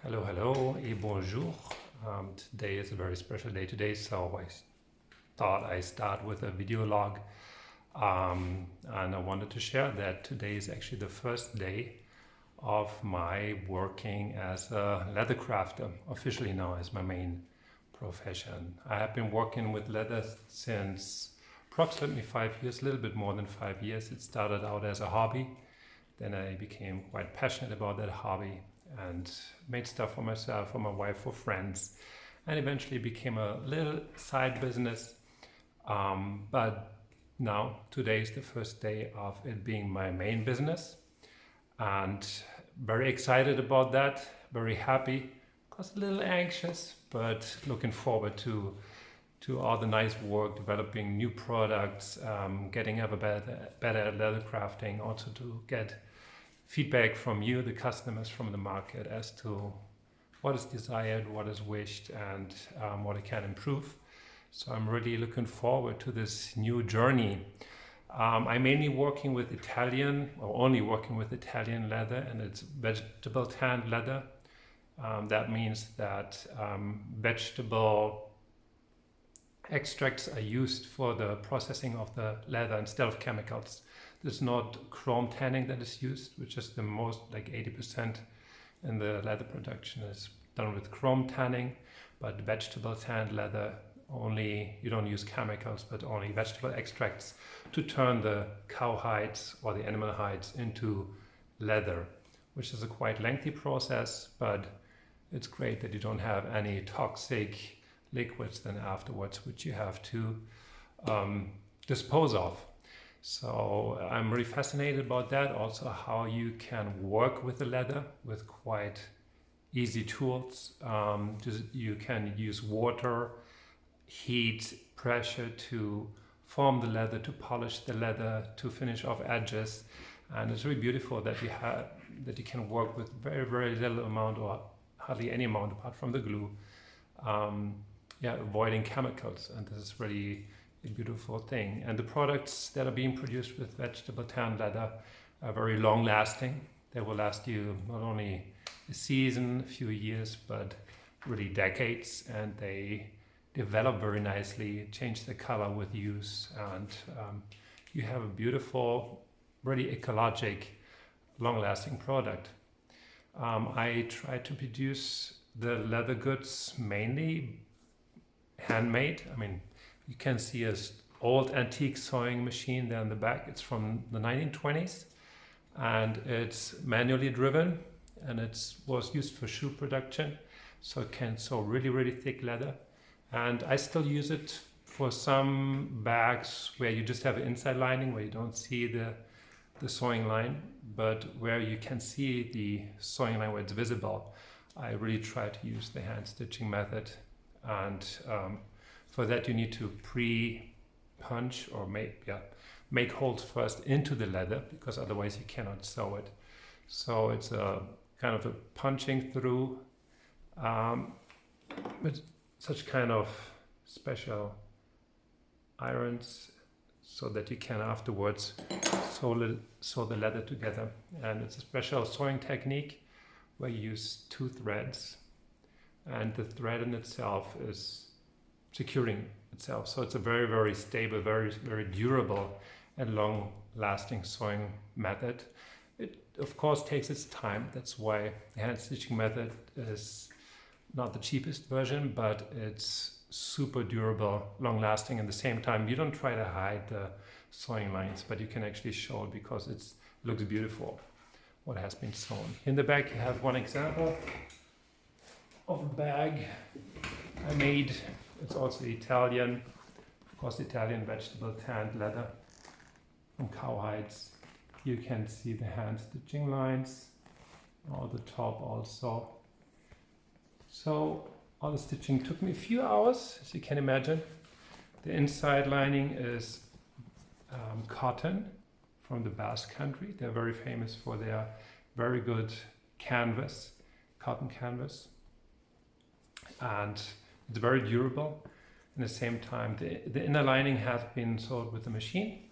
Hello, hello, et bonjour. Today is a very special day today, so I thought I start with a video log. And I wanted to share that today is actually the first day of my working as a leather crafter, officially now as my main profession. I have been working with leather since approximately 5 years, a little bit more than 5 years. It started out as a hobby. Then I became quite passionate about that hobby and made stuff for myself, for my wife, for friends, and eventually became a little side business. But now, today is the first day of it being my main business, and very excited about that, very happy, of course a little anxious, but looking forward to all the nice work, developing new products, getting ever better at leather crafting, also to get feedback from you, the customers, from the market as to what is desired, what is wished, and what I can improve. So I'm really looking forward to this new journey. I'm mainly working with Italian, or only working with Italian leather, and it's vegetable tanned leather. That means that vegetable extracts are used for the processing of the leather instead of chemicals. There's not chrome tanning that is used, which is the most, like 80% in the leather production is done with chrome tanning, but vegetable tanned leather, only, you don't use chemicals, but only vegetable extracts to turn the cow hides or the animal hides into leather, which is a quite lengthy process, but it's great that you don't have any toxic liquids then afterwards, which you have to dispose of. So I'm really fascinated about that, also how you can work with the leather with quite easy tools. You can use water, heat, pressure to form the leather, to polish the leather, to finish off edges. And it's really beautiful that you can work with very, very little amount or hardly any amount apart from the glue. Avoiding chemicals, and this is really a beautiful thing. And the products that are being produced with vegetable tan leather are very long lasting. They will last you not only a season, a few years, but really decades, and they develop very nicely, change the color with use, and you have a beautiful, really ecologic, long-lasting product. I try to produce the leather goods mainly handmade. I mean, you can see an old antique sewing machine there in the back. It's from the 1920s, and it's manually driven, and it was used for shoe production, so it can sew really, really thick leather. And I still use it for some bags where you just have an inside lining, where you don't see the sewing line, but where you can see the sewing line where it's visible. I really try to use the hand stitching method, and for that you need to pre-punch or make holes first into the leather, because otherwise you cannot sew it. So it's a kind of a punching through with such kind of special irons, so that you can afterwards sew the leather together. And it's a special sewing technique where you use 2 threads, and the thread in itself is securing itself. So it's a very, very stable, very, very durable and long-lasting sewing method. It, of course, takes its time. That's why the hand stitching method is not the cheapest version, but it's super durable, long-lasting. At the same time, you don't try to hide the sewing lines, but you can actually show it because it looks beautiful, what has been sewn. In the back, you have one example of a bag I made. It's also Italian, of course, Italian vegetable tanned leather from cow hides. You can see the hand stitching lines on the top also. So all the stitching took me a few hours, as you can imagine. The inside lining is cotton from the Basque country. They're very famous for their very good canvas, cotton canvas. And it's very durable. At the same time, the inner lining has been sewed with the machine,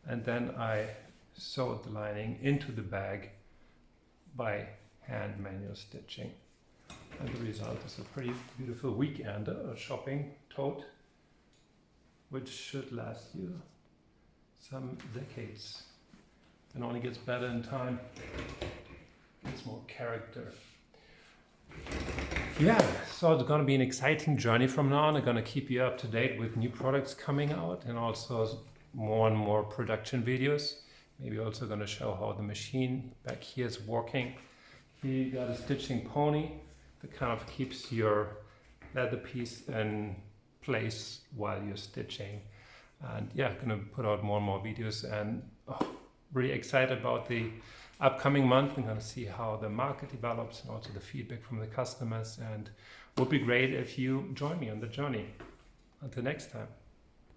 and then I sewed the lining into the bag by hand manual stitching. And the result is a pretty beautiful weekend shopping tote, which should last you some decades and only gets better in time. Gets more character. Yeah, so it's going to be an exciting journey from now on. I'm going to keep you up to date with new products coming out and also more and more production videos. Maybe also going to show how the machine back here is working. Here you got a stitching pony that kind of keeps your leather piece in place while you're stitching. And yeah, I'm going to put out more and more videos, and really excited about the upcoming month. I'm going to see how the market develops and also the feedback from the customers, and it would be great if you join me on the journey. Until next time.